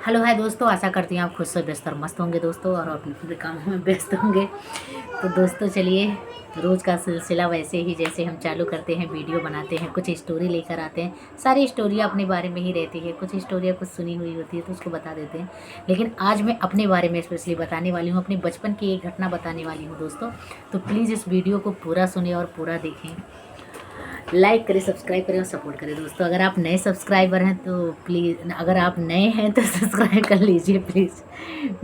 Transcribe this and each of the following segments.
Hello hi दोस्तों, आशा करती हूँ आप खुश से व्यस्त और मस्त होंगे दोस्तों, और अपने पूरे कामों में व्यस्त होंगे। तो दोस्तों चलिए, रोज़ का सिलसिला वैसे ही जैसे हम चालू करते हैं, वीडियो बनाते हैं, कुछ स्टोरी लेकर आते हैं। सारी स्टोरियाँ अपने बारे में ही रहती है, कुछ स्टोरियाँ कुछ सुनी हुई होती है तो उसको बता देते हैं। लेकिन आज मैं अपने बारे में स्पेशली बताने वाली हूँ, अपने बचपन की एक घटना बताने वाली हूँ दोस्तों। तो प्लीज़ इस वीडियो को पूरा सुने और पूरा देखें, लाइक करें, सब्सक्राइब करें और सपोर्ट करें दोस्तों। अगर आप नए सब्सक्राइबर हैं तो प्लीज़, अगर आप नए हैं तो सब्सक्राइब कर लीजिए प्लीज़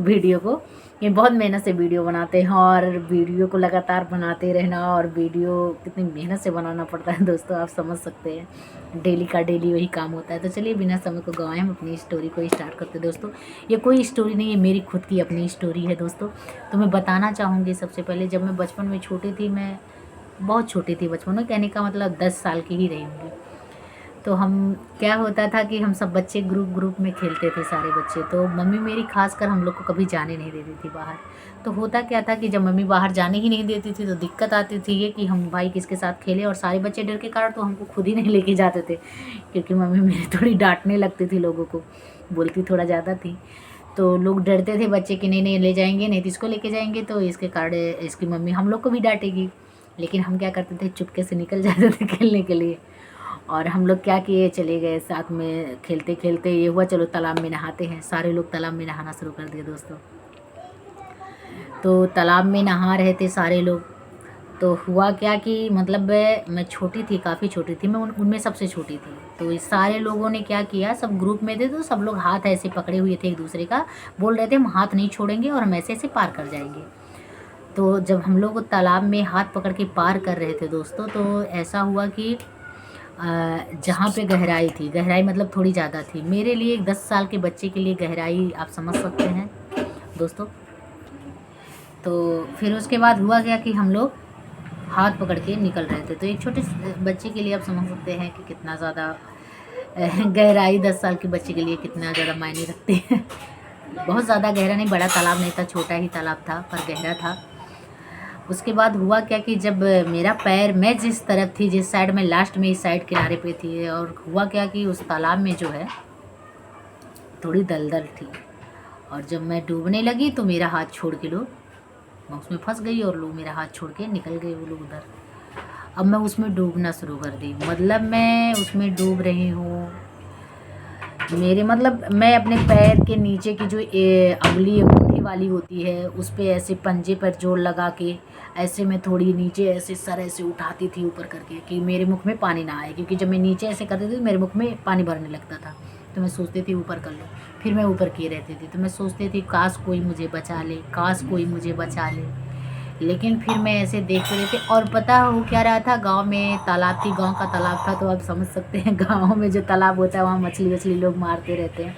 वीडियो को। ये बहुत मेहनत से वीडियो बनाते हैं और वीडियो को लगातार बनाते रहना, और वीडियो कितनी मेहनत से बनाना पड़ता है दोस्तों, आप समझ सकते हैं। डेली का डेली वही काम होता है। तो चलिए बिना समय को गंवाए हम अपनी स्टोरी को स्टार्ट करते हैं दोस्तों। ये कोई स्टोरी नहीं है, मेरी खुद की अपनी स्टोरी है दोस्तों। तो मैं बताना चाहूँगी सबसे पहले, जब मैं बचपन में छोटी थी, मैं बहुत छोटी थी बचपन में, कहने का मतलब 10 साल की ही रही होंगी। तो हम, क्या होता था कि हम सब बच्चे ग्रुप ग्रुप में खेलते थे सारे बच्चे। तो मम्मी मेरी खासकर हम लोग को कभी जाने नहीं देती थी बाहर। तो होता क्या था कि जब मम्मी बाहर जाने ही नहीं देती थी तो दिक्कत आती थी ये कि हम भाई किसके साथ खेलें, और सारे बच्चे डर के कारण तो हमको खुद ही नहीं लेके जाते थे, क्योंकि मम्मी मेरी थोड़ी डांटने लगती थी, लोगों को बोलती थोड़ा ज़्यादा थी। तो लोग डरते थे बच्चे कि नहीं नहीं ले जाएंगे, नहीं तो इसको लेके जाएंगे तो इसके कारण इसकी मम्मी हम लोग को भी डांटेगी। लेकिन हम क्या करते थे, चुपके से निकल जाते थे खेलने के लिए। और हम लोग क्या किए, चले गए साथ में खेलते खेलते, ये हुआ चलो तालाब में नहाते हैं। सारे लोग तालाब में नहाना शुरू कर दिए दोस्तों। तो तालाब में नहा रहे थे सारे लोग। तो हुआ क्या कि मतलब मैं छोटी थी, काफ़ी छोटी थी मैं, उनमें सबसे छोटी थी। तो इस सारे लोगों ने क्या किया, सब ग्रुप में थे तो सब लोग हाथ ऐसे पकड़े हुए थे एक दूसरे का, बोल रहे थे हम हाथ नहीं छोड़ेंगे और हम ऐसे ऐसे पार कर जाएंगे। तो जब हम लोग तालाब में हाथ पकड़ के पार कर रहे थे दोस्तों, तो ऐसा हुआ कि जहाँ पे गहराई थी, गहराई मतलब थोड़ी ज़्यादा थी मेरे लिए, 10 साल के बच्चे के लिए गहराई आप समझ सकते हैं दोस्तों। तो फिर उसके बाद हुआ क्या कि हम लोग हाथ पकड़ के निकल रहे थे। तो एक छोटे बच्चे के लिए आप समझ सकते हैं कि कितना ज़्यादा गहराई 10 साल के बच्चे के लिए कितना ज़्यादा मायने रखती है। बहुत ज़्यादा गहरा नहीं, बड़ा तालाब नहीं था, छोटा ही तालाब था पर गहरा था। उसके बाद हुआ क्या कि जब मेरा पैर, मैं जिस तरफ थी, जिस साइड में लास्ट में इस साइड किनारे पे थी, और हुआ क्या कि उस तालाब में जो है थोड़ी दलदल थी, और जब मैं डूबने लगी तो मेरा हाथ छोड़ के लोग, मैं उसमें फंस गई और लोग मेरा हाथ छोड़ के निकल गए वो लोग उधर। अब मैं उसमें डूबना शुरू कर दी, मतलब मैं उसमें डूब रही हूँ। मेरे मतलब मैं अपने पैर के नीचे की जो अगली अंगूठी वाली होती है उस पे ऐसे पंजे पर जोर लगा के ऐसे मैं थोड़ी नीचे ऐसे सर ऐसे उठाती थी ऊपर करके कि मेरे मुख में पानी ना आए, क्योंकि जब मैं नीचे ऐसे करती थी तो मेरे मुख में पानी भरने लगता था। तो मैं सोचती थी ऊपर कर लो, फिर मैं ऊपर किए रहती थी। तो मैं सोचती थी काश कोई मुझे बचा ले, काश कोई मुझे बचा ले। लेकिन फिर मैं ऐसे देखते रहते, और पता हो क्या रहा था, गांव में तालाब थी, गांव का तालाब था। तो आप समझ सकते हैं गांव में जो तालाब होता है वहाँ मछली वछली लोग मारते रहते हैं।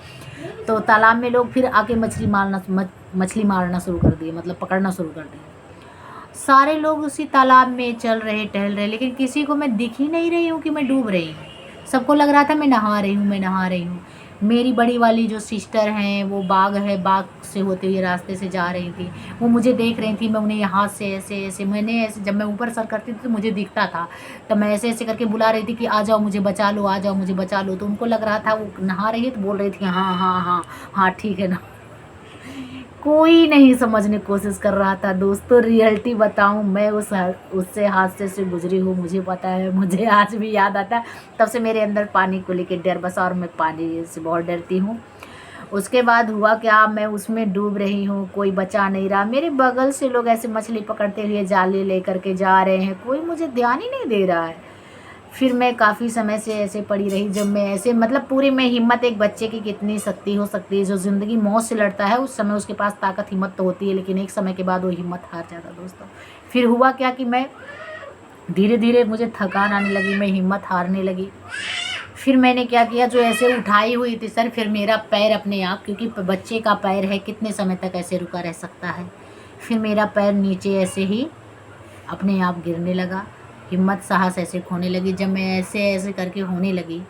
तो तालाब में लोग फिर आके मछली मारना शुरू कर दिए, मतलब पकड़ना शुरू कर दिए। सारे लोग उसी तालाब में चल रहे, टहल रहे, लेकिन किसी को मैं दिख ही नहीं रही हूँ कि मैं डूब रही हूँ। सबको लग रहा था मैं नहा रही हूँ, मैं नहा रही हूँ। मेरी बड़ी वाली जो सिस्टर हैं, वो बाग है, बाग से होते हुए रास्ते से जा रही थी, वो मुझे देख रही थी। मैं उन्हें यहाँ से ऐसे ऐसे, मैंने ऐसे, जब मैं ऊपर सर करती थी तो मुझे दिखता था, तो मैं ऐसे ऐसे करके बुला रही थी कि आ जाओ मुझे बचा लो, आ जाओ मुझे बचा लो। तो उनको लग रहा था वो नहा रही है, तो बोल रही थी हाँ हाँ हाँ हाँ ठीक है ना। कोई नहीं समझने की कोशिश कर रहा था दोस्तों। रियलिटी बताऊं, मैं उससे हादसे से गुजरी हूँ, मुझे पता है, मुझे आज भी याद आता है। तब से मेरे अंदर पानी को लेकर डर बसा, और मैं पानी से बहुत डरती हूँ। उसके बाद हुआ क्या, मैं उसमें डूब रही हूँ, कोई बचा नहीं रहा। मेरे बगल से लोग ऐसे मछली पकड़ते हुए जाले लेकर के जा रहे हैं, कोई मुझे ध्यान ही नहीं दे रहा है। फिर मैं काफ़ी समय से ऐसे पड़ी रही, जब मैं ऐसे मतलब पूरी में हिम्मत, एक बच्चे की कितनी शक्ति हो सकती है, जो ज़िंदगी मौत से लड़ता है उस समय उसके पास ताकत हिम्मत तो होती है, लेकिन एक समय के बाद वो हिम्मत हार जाता दोस्तों। फिर हुआ क्या कि मैं धीरे धीरे, मुझे थकान आने लगी, मैं हिम्मत हारने लगी। फिर मैंने क्या किया, जो ऐसे उठाई हुई थी सर, फिर मेरा पैर अपने आप, क्योंकि बच्चे का पैर है कितने समय तक ऐसे रुका रह सकता है, फिर मेरा पैर नीचे ऐसे ही अपने आप गिरने लगा। हिम्मत साहस ऐसे खोने लगी। जब मैं ऐसे ऐसे करके होने लगी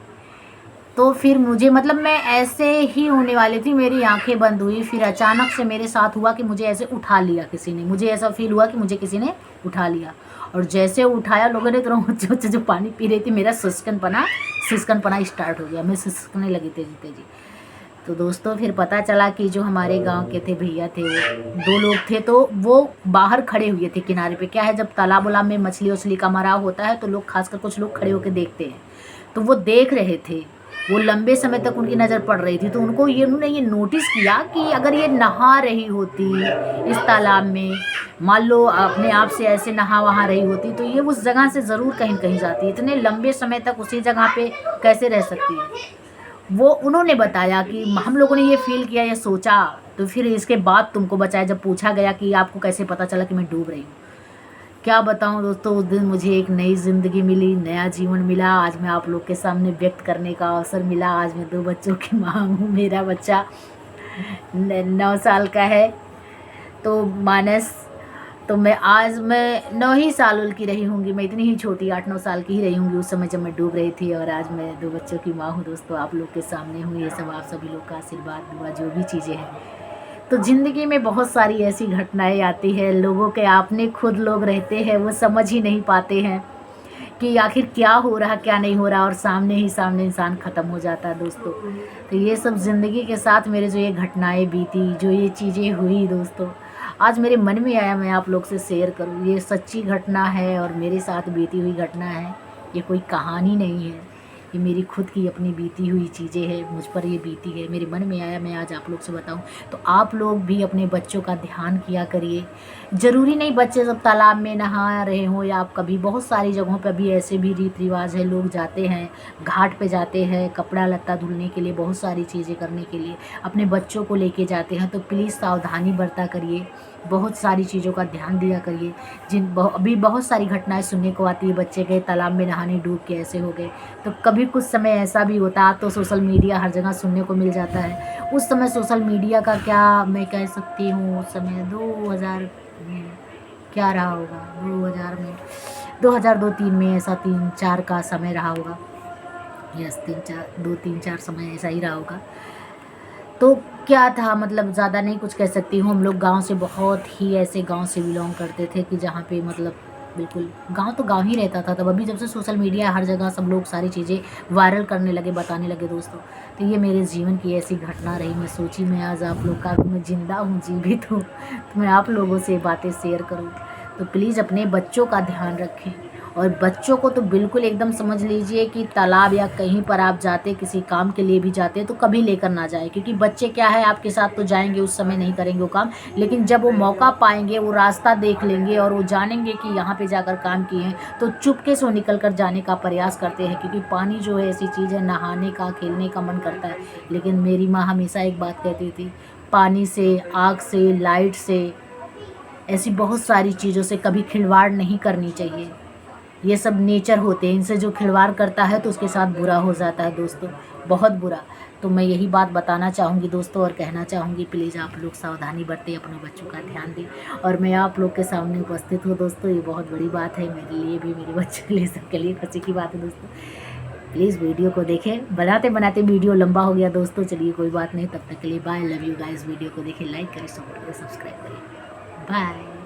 तो फिर मुझे, मतलब मैं ऐसे ही होने वाली थी, मेरी आंखें बंद हुई। फिर अचानक से मेरे साथ हुआ कि मुझे ऐसे उठा लिया किसी ने, मुझे ऐसा फील हुआ कि मुझे किसी ने उठा लिया। और जैसे उठाया लोगों ने, तो जो पानी पी रही थी, मेरा सिसकन पना स्टार्ट हो गया, मैं सिसकने लगी तेजी तेजी। तो दोस्तों फिर पता चला कि जो हमारे गांव के थे भैया थे, वो 2 लोग थे, तो वो बाहर खड़े हुए थे किनारे पे। क्या है, जब तालाब उलाब में मछली उछली का मराव होता है तो लोग, खासकर कुछ लोग खड़े होकर देखते हैं। तो वो देख रहे थे, वो लंबे समय तक उनकी नज़र पड़ रही थी। तो उन्होंने ये नोटिस किया कि अगर ये नहा रही होती इस तालाब में, मान लो अपने आप से ऐसे नहा वहा रही होती, तो ये उस जगह से ज़रूर कहीं कहीं जाती। इतने लंबे समय तक उसी जगह पे कैसे रह सकती है। वो उन्होंने बताया कि हम लोगों ने ये फील किया, ये सोचा। तो फिर इसके बाद तुमको बचाया, जब पूछा गया कि आपको कैसे पता चला कि मैं डूब रही हूँ। क्या बताऊं दोस्तों, उस दिन मुझे एक नई ज़िंदगी मिली, नया जीवन मिला। आज मैं आप लोग के सामने व्यक्त करने का अवसर मिला। आज मैं 2 बच्चों की माँ हूँ। मेरा बच्चा 9 साल का है, तो मानस। तो मैं 9 ही साल की रही होंगी। मैं इतनी ही छोटी 8-9 साल की ही रही होंगी उस समय जब मैं डूब रही थी। और आज मैं 2 बच्चों की माँ हूँ दोस्तों, आप लोग के सामने हूँ। ये सब आप सभी लोग का आशीर्वाद, दुआ, जो भी चीज़ें हैं। तो ज़िंदगी में बहुत सारी ऐसी घटनाएं आती है, लोगों के अपने खुद लोग रहते हैं, वो समझ ही नहीं पाते हैं कि आखिर क्या हो रहा क्या नहीं हो रहा, और सामने ही सामने इंसान ख़त्म हो जाता है दोस्तों। तो ये सब ज़िंदगी के साथ मेरे जो ये घटनाएं बीती, जो ये चीज़ें हुई दोस्तों, आज मेरे मन में आया मैं आप लोग से शेयर करूँ। ये सच्ची घटना है और मेरे साथ बीती हुई घटना है। ये कोई कहानी नहीं है, ये मेरी खुद की अपनी बीती हुई चीज़ें हैं। मुझ पर ये बीती है, मेरे मन में आया मैं आज आप लोग से बताऊं। तो आप लोग भी अपने बच्चों का ध्यान किया करिए। ज़रूरी नहीं बच्चे सब तालाब में नहा रहे हों, या आप कभी, बहुत सारी जगहों पर भी ऐसे भी रीति रिवाज है, लोग जाते हैं घाट पे जाते हैं कपड़ा लत्ता धुलने के लिए, बहुत सारी चीज़ें करने के लिए अपने बच्चों को लेके जाते हैं। तो प्लीज़ सावधानी बरता करिए, बहुत सारी चीज़ों का ध्यान दिया करिए। अभी बहुत सारी घटनाएं सुनने को आती है, बच्चे गए तालाब में नहाने, डूब के ऐसे हो गए। तो कभी कुछ समय ऐसा भी होता है, तो सोशल मीडिया हर जगह सुनने को मिल जाता है। उस समय सोशल मीडिया का क्या मैं कह सकती हूँ, उस समय 2000 में क्या रहा होगा, 2002-3 में ऐसा 3-4 का समय रहा होगा। यस, 2-3-4 समय ऐसा ही रहा होगा। तो क्या था, मतलब ज़्यादा नहीं कुछ कह सकती हूँ। हम लोग गांव से, बहुत ही ऐसे गांव से बिलोंग करते थे कि जहाँ पे मतलब बिल्कुल गांव तो गांव ही रहता था तब। अभी जब से सोशल मीडिया हर जगह सब लोग सारी चीज़ें वायरल करने लगे, बताने लगे दोस्तों। तो ये मेरे जीवन की ऐसी घटना रही। मैं सोची मैं आज आप लोग का, मैं ज़िंदा हूँ, जीवित हूँ, तो मैं आप लोगों से बातें शेयर करूँ। तो प्लीज़ अपने बच्चों का ध्यान रखें। और बच्चों को तो बिल्कुल एकदम समझ लीजिए कि तालाब या कहीं पर आप जाते, किसी काम के लिए भी जाते, तो कभी लेकर ना जाए। क्योंकि बच्चे क्या है, आपके साथ तो जाएंगे, उस समय नहीं करेंगे वो काम, लेकिन जब वो मौका पाएंगे, वो रास्ता देख लेंगे और वो जानेंगे कि यहाँ पे जाकर काम किए हैं, तो चुपके से वो निकल कर जाने का प्रयास करते हैं। क्योंकि पानी जो है ऐसी चीज़ है, नहाने का, खेलने का मन करता है। लेकिन मेरी माँ हमेशा एक बात कहती थी, पानी से, आग से, लाइट से, ऐसी बहुत सारी चीज़ों से कभी खिलवाड़ नहीं करनी चाहिए। ये सब नेचर होते हैं, इनसे जो खिलवाड़ करता है तो उसके साथ बुरा हो जाता है दोस्तों, बहुत बुरा। तो मैं यही बात बताना चाहूँगी दोस्तों, और कहना चाहूँगी प्लीज़ आप लोग सावधानी बरतें, अपने बच्चों का ध्यान दें। और मैं आप लोग के सामने उपस्थित हूँ दोस्तों, ये बहुत बड़ी बात है मेरे लिए भी, मेरे बच्चों के लिए, सबके लिए खुशी की बात है दोस्तों। प्लीज़ वीडियो को देखें। बनाते बनाते वीडियो लंबा हो गया दोस्तों, चलिए कोई बात नहीं, तब तक के लिए bye, love you guys. Video को देखें, लाइक करें, सपोर्ट करें, सब्सक्राइब करें, बाय।